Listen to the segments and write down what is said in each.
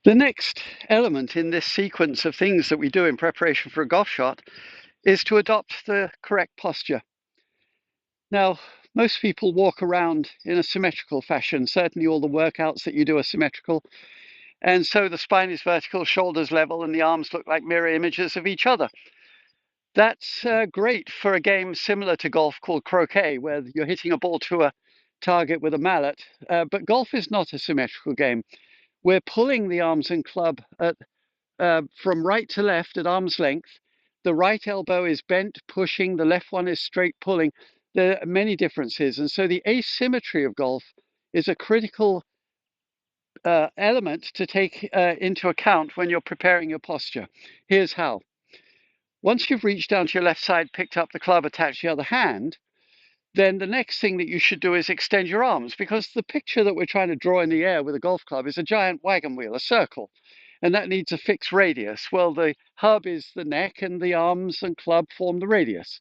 The next element in this sequence of things that we do in preparation for a golf shot is to adopt the correct posture. Now, most people walk around in a symmetrical fashion. Certainly all the workouts that you do are symmetrical. And so the spine is vertical, shoulders level, and the arms look like mirror images of each other. That's great for a game similar to golf called croquet, where you're hitting a ball to a target with a mallet. But golf is not a symmetrical game. We're pulling the arms and club from right to left at arm's length. The right elbow is bent, pushing, the left one is straight, pulling. There are many differences. And so the asymmetry of golf is a critical element to take into account when you're preparing your posture. Here's how. Once you've reached down to your left side, picked up the club, attached the other hand, then the next thing that you should do is extend your arms, because the picture that we're trying to draw in the air with a golf club is a giant wagon wheel, a circle, and that needs a fixed radius. Well, the hub is the neck and the arms and club form the radius.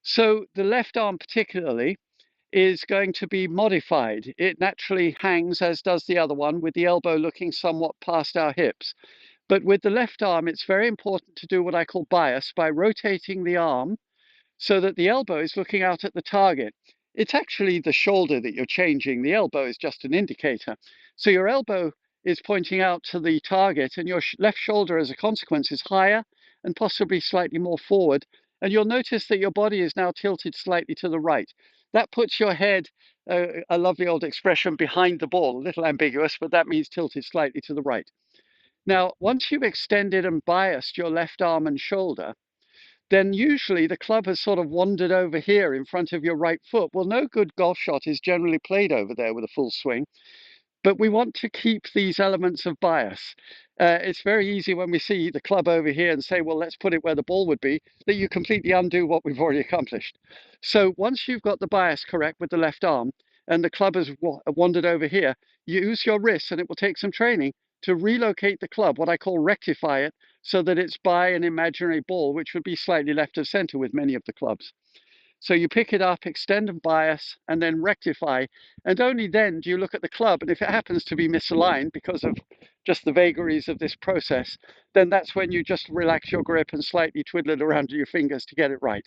So the left arm particularly is going to be modified. It naturally hangs, as does the other one, with the elbow looking somewhat past our hips. But with the left arm, it's very important to do what I call bias by rotating the arm so that the elbow is looking out at the target. It's actually the shoulder that you're changing. The elbow is just an indicator. So your elbow is pointing out to the target, and your left shoulder, as a consequence, is higher and possibly slightly more forward. And you'll notice that your body is now tilted slightly to the right. That puts your head, a lovely old expression, behind the ball, a little ambiguous, but that means tilted slightly to the right. Now, once you've extended and biased your left arm and shoulder, then usually the club has sort of wandered over here in front of your right foot. Well, no good golf shot is generally played over there with a full swing, but we want to keep these elements of bias. It's very easy when we see the club over here and say, well, let's put it where the ball would be, that you completely undo what we've already accomplished. So once you've got the bias correct with the left arm and the club has wandered over here, use your wrists, and it will take some training to relocate the club, what I call rectify it, so that it's by an imaginary ball, which would be slightly left of center with many of the clubs. So you pick it up, extend and bias, and then rectify. And only then do you look at the club. And if it happens to be misaligned because of just the vagaries of this process, then that's when you just relax your grip and slightly twiddle it around your fingers to get it right.